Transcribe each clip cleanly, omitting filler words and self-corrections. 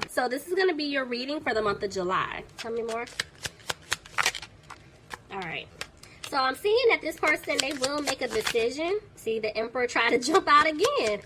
So this is going to be your reading for the month of July. Tell me more. All right. So I'm seeing that this person, they will make a decision. See, the Emperor tried to jump out again.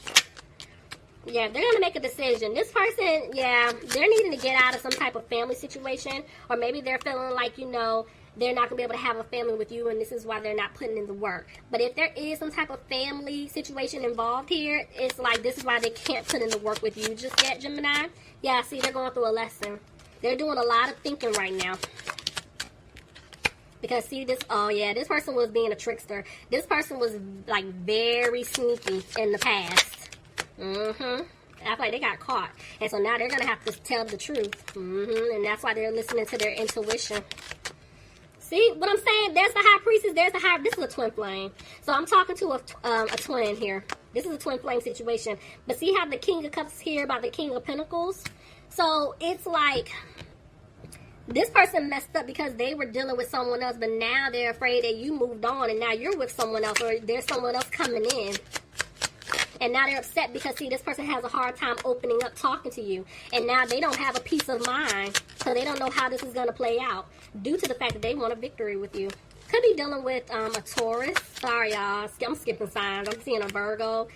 Yeah, they're going to make a decision. This person, yeah, they're needing to get out of some type of family situation. Or maybe they're feeling like, you know, they're not going to be able to have a family with you, and this is why they're not putting in the work. But if there is some type of family situation involved here, it's like this is why they can't put in the work with you just yet, Gemini. Yeah, see, they're going through a lesson. They're doing a lot of thinking right now. Because see this, oh yeah, this person was being a trickster. This person was like very sneaky in the past. I feel like they got caught. And so now they're going to have to tell the truth. And that's why they're listening to their intuition. See what I'm saying? There's the high priestess. There's the high, this is a twin flame. So I'm talking to a twin here. This is a twin flame situation. But see how the King of Cups here about the King of Pentacles? So it's like this person messed up because they were dealing with someone else, but now they're afraid that you moved on and now you're with someone else, or there's someone else coming in. And now they're upset because, see, this person has a hard time opening up, talking to you. And now they don't have a peace of mind, so they don't know how this is going to play out due to the fact that they want a victory with you. Could be dealing with a Taurus. Sorry, y'all. I'm skipping signs. I'm seeing a Virgo.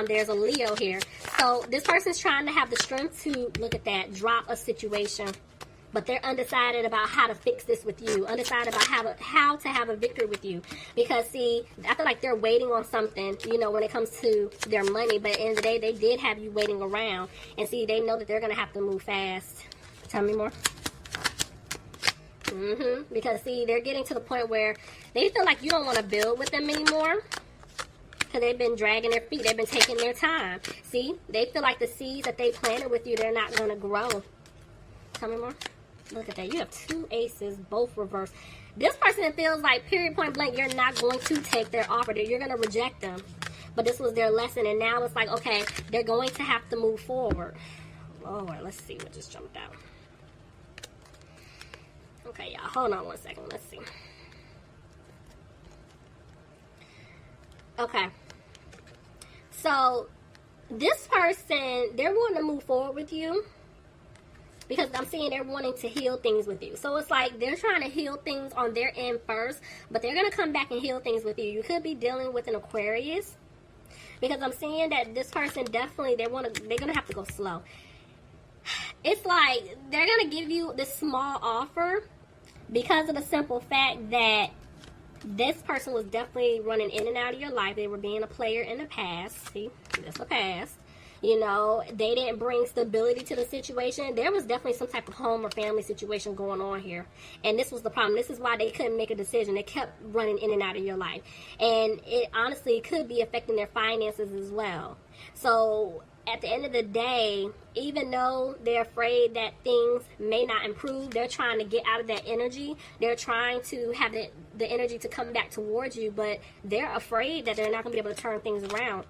There's a Leo here. So this person's trying to have the strength to, look at that, drop a situation. But they're undecided about how to fix this with you. Undecided about how to have a victory with you. Because, see, I feel like they're waiting on something, you know, when it comes to their money. But at the end of the day, they did have you waiting around. And, see, they know that they're going to have to move fast. Tell me more. Because, see, they're getting to the point where they feel like you don't want to build with them anymore. Because they've been dragging their feet. They've been taking their time. See, they feel like the seeds that they planted with you, they're not going to grow. Tell me more. Look at that. You have two aces, both reversed. This person feels like, period, point blank, you're not going to take their offer. You're going to reject them. But this was their lesson. And now it's like, okay, they're going to have to move forward. Lord, let's see what just jumped out. Okay, y'all. Hold on one second. Let's see. Okay. So, this person, they're wanting to move forward with you. Because I'm seeing they're wanting to heal things with you. So it's like they're trying to heal things on their end first. But they're going to come back and heal things with you. You could be dealing with an Aquarius. Because I'm seeing that this person definitely, they're going to have to go slow. It's like they're going to give you this small offer. Because of the simple fact that this person was definitely running in and out of your life. They were being a player in the past. See, that's the past. You know, they didn't bring stability to the situation. There was definitely some type of home or family situation going on here. And this was the problem. This is why they couldn't make a decision. They kept running in and out of your life. And it honestly could be affecting their finances as well. So at the end of the day, even though they're afraid that things may not improve, they're trying to get out of that energy. They're trying to have the energy to come back towards you. But they're afraid that they're not going to be able to turn things around.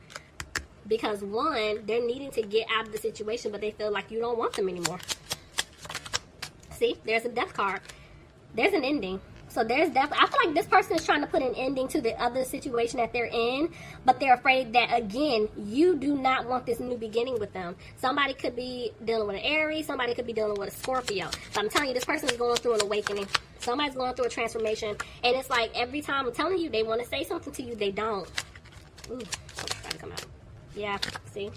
Because, one, they're needing to get out of the situation, but they feel like you don't want them anymore. See, there's a death card. There's an ending. So there's definitely, I feel like this person is trying to put an ending to the other situation that they're in, but they're afraid that, again, you do not want this new beginning with them. Somebody could be dealing with an Aries. Somebody could be dealing with a Scorpio. So I'm telling you, this person is going through an awakening. Somebody's going through a transformation. And it's like every time I'm telling you, they want to say something to you, they don't. Ooh, try to come out. Yeah, see?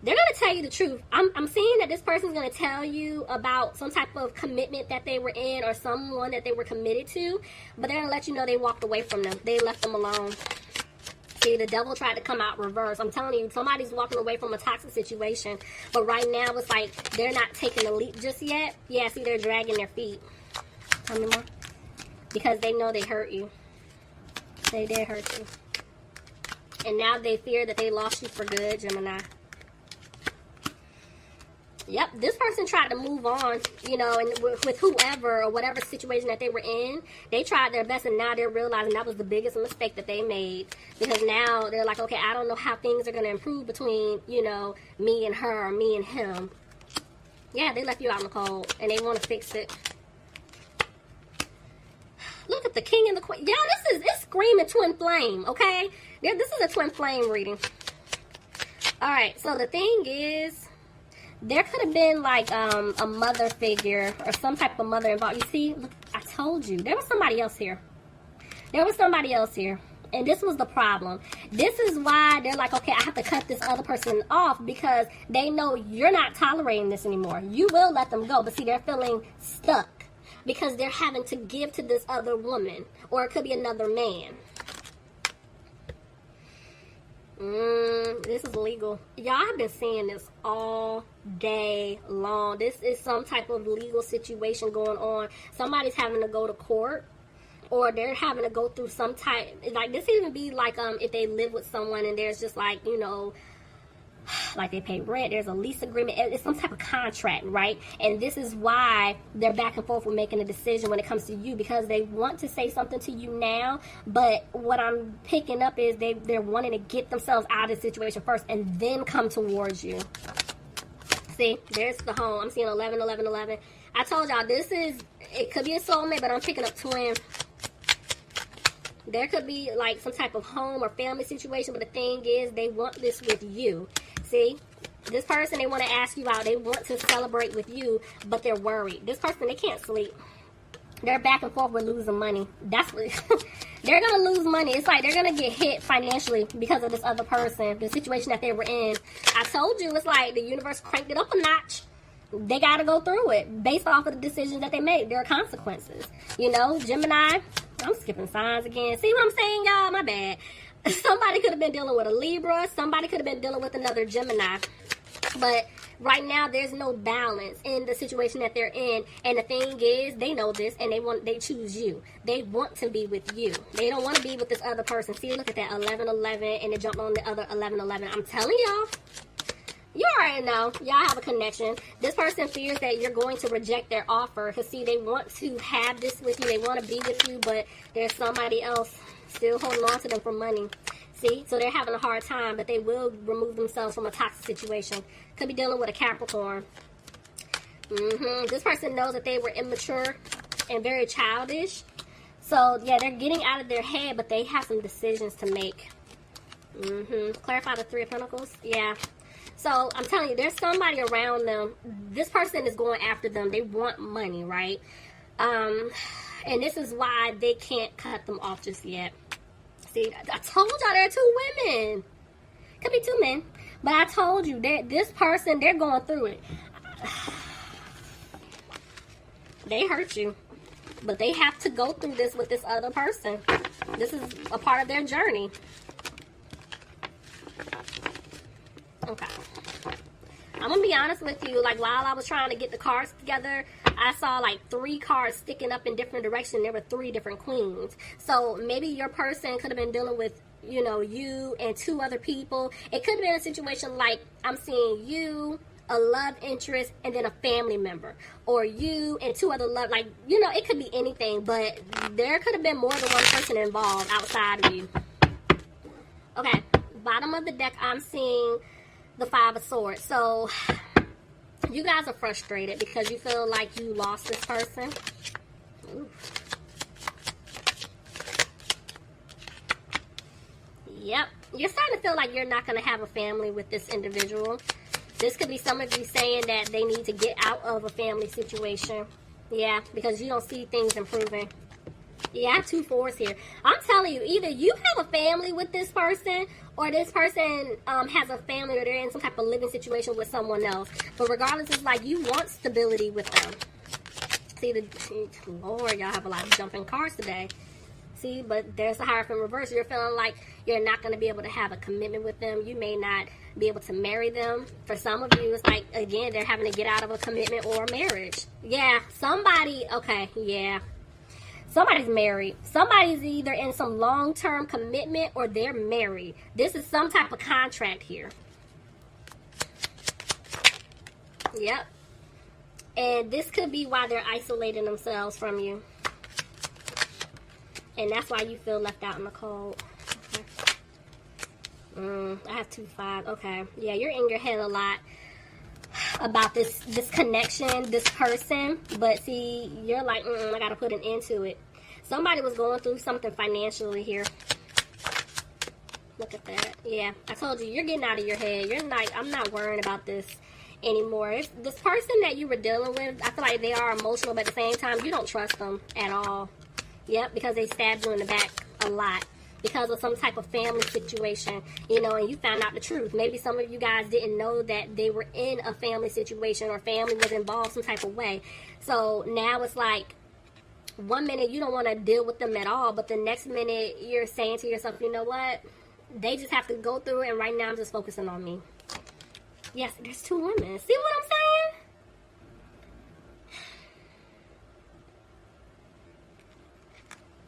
They're going to tell you the truth. I'm seeing that this person's going to tell you about some type of commitment that they were in or someone that they were committed to. But they're going to let you know they walked away from them. They left them alone. See, the devil tried to come out reverse. I'm telling you, somebody's walking away from a toxic situation. But right now, it's like they're not taking a leap just yet. Yeah, see, they're dragging their feet. Tell me more. Because they know they hurt you. They did hurt you. And now they fear that they lost you for good, Gemini. Yep, this person tried to move on, you know, and with whoever or whatever situation that they were in. They tried their best, and now they're realizing that was the biggest mistake that they made. Because now they're like, okay, I don't know how things are going to improve between, you know, me and her or me and him. Yeah, they left you out in the cold, and they want to fix it. Look at the king and the queen. Y'all, it's screaming twin flame, okay? This is a twin flame reading. All right, so the thing is, there could have been like a mother figure or some type of mother involved. You see, look, I told you there was somebody else here. There was somebody else here. And this was the problem. This is why they're like, okay, I have to cut this other person off, because they know you're not tolerating this anymore. You will let them go, but see, they're feeling stuck because they're having to give to this other woman, or it could be another man. This is legal. Y'all have been seeing this all day long. This is some type of legal situation going on. Somebody's having to go to court, or they're having to go through some type, like this even be like if they live with someone and there's just like, you know, like they pay rent, there's a lease agreement, it's some type of contract, right? And this is why they're back and forth with making a decision when it comes to you, because they want to say something to you now, but what I'm picking up is they're wanting to get themselves out of the situation first and then come towards you. See, there's the home. I'm seeing 11, 11, 11. I told y'all, it could be a soulmate, but I'm picking up twin. There could be like some type of home or family situation, but the thing is, they want this with you. See, this person, they want to ask you out. They want to celebrate with you, but they're worried. This person, they can't sleep. They're back and forth with losing money. That's what they're going to lose money. It's like they're going to get hit financially because of this other person, the situation that they were in. I told you, it's like the universe cranked it up a notch. They got to go through it based off of the decisions that they made. There are consequences. You know, Gemini, I'm skipping signs again. See what I'm saying, y'all? My bad. Somebody could have been dealing with a Libra. Somebody could have been dealing with another Gemini. But right now, there's no balance in the situation that they're in. And the thing is, they know this, and they choose you. They want to be with you. They don't want to be with this other person. See, look at that, 11, 11, and it jumped on the other 11, 11. I'm telling y'all. You already know. Y'all have a connection. This person fears that you're going to reject their offer. Because, see, they want to have this with you. They want to be with you, but there's somebody else still holding on to them for money. See? So they're having a hard time, but they will remove themselves from a toxic situation. Could be dealing with a Capricorn. This person knows that they were immature and very childish. So, yeah, they're getting out of their head, but they have some decisions to make. Clarify the Three of Pentacles. Yeah. So, I'm telling you, there's somebody around them. This person is going after them. They want money, right? And this is why they can't cut them off just yet. See, I told y'all there are two women. Could be two men. But I told you, this person, they're going through it. They hurt you. But they have to go through this with this other person. This is a part of their journey. Okay. I'm going to be honest with you. Like, while I was trying to get the cards together, I saw like 3 cards sticking up in different directions. There were 3 different queens. So maybe your person could have been dealing with, you know, you and 2 other people. It could have been a situation like I'm seeing you, a love interest, and then a family member. Or you and 2 other love, like, you know, it could be anything. But there could have been more than one person involved outside of you. Okay, bottom of the deck, I'm seeing the 5 of Swords. So you guys are frustrated because you feel like you lost this person. Ooh. Yep. You're starting to feel like you're not going to have a family with this individual. This could be some of you saying that they need to get out of a family situation. Yeah, because you don't see things improving. Yeah, I have 2 4s here. I'm telling you, either you have a family with this person, or this person has a family, or they're in some type of living situation with someone else. But regardless, it's like you want stability with them. See, Lord, y'all have a lot of jumping cards today. See, but there's the Hierophant reverse. You're feeling like you're not going to be able to have a commitment with them. You may not be able to marry them. For some of you, it's like, again, they're having to get out of a commitment or a marriage. Yeah, somebody, okay, yeah. Somebody's married. Somebody's either in some long-term commitment or they're married. This is some type of contract here. Yep. And this could be why they're isolating themselves from you. And that's why you feel left out in the cold. Okay. I have 2 5. Okay. Yeah, you're in your head a lot about this connection, this person. But see, you're like, I got to put an end to it. Somebody was going through something financially here. Look at that. Yeah, I told you, you're getting out of your head. You're like, I'm not worrying about this anymore. This person that you were dealing with, I feel like they are emotional, but at the same time, you don't trust them at all. Yep, because they stabbed you in the back a lot because of some type of family situation, you know, and you found out the truth. Maybe some of you guys didn't know that they were in a family situation or family was involved some type of way. So now it's like, one minute you don't want to deal with them at all, but the next minute you're saying to yourself, you know what? They just have to go through it, and right now I'm just focusing on me. Yes, there's two women. See what I'm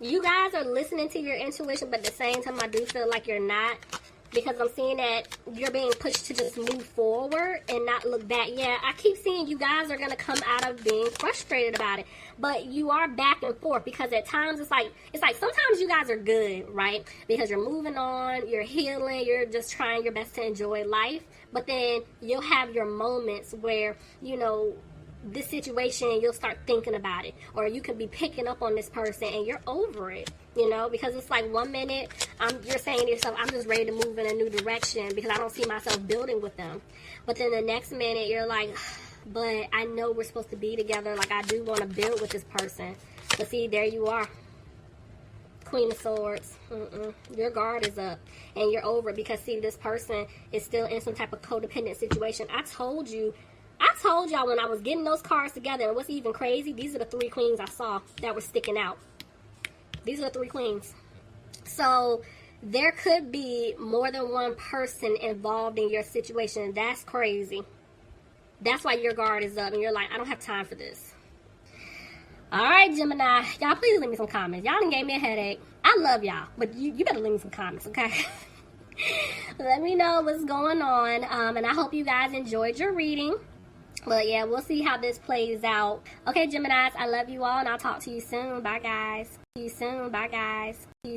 saying? You guys are listening to your intuition, but at the same time, I do feel like you're not. Because I'm seeing that you're being pushed to just move forward and not look back. Yeah, I keep seeing you guys are going to come out of being frustrated about it. But you are back and forth, because at times it's like sometimes you guys are good, right? Because you're moving on, you're healing, you're just trying your best to enjoy life. But then you'll have your moments where, you know, this situation, you'll start thinking about it. Or you could be picking up on this person and you're over it. You know, because it's like one minute you're saying to yourself, I'm just ready to move in a new direction because I don't see myself building with them. But then the next minute you're like, but I know we're supposed to be together. Like, I do want to build with this person. But see, there you are. Queen of Swords. Your guard is up and you're over it, because see, this person is still in some type of codependent situation. I told y'all when I was getting those cards together, and what's even crazy, these are the three queens I saw that were sticking out. These are the three queens. So there could be more than one person involved in your situation. That's crazy. That's why your guard is up and you're like, I don't have time for this. All right, Gemini. Y'all, please leave me some comments. Y'all done gave me a headache. I love y'all, but you better leave me some comments, okay? Let me know what's going on. And I hope you guys enjoyed your reading. But yeah, we'll see how this plays out. Okay, Geminis, I love you all, and I'll talk to you soon. Bye, guys. See you soon. Bye, guys. See you soon.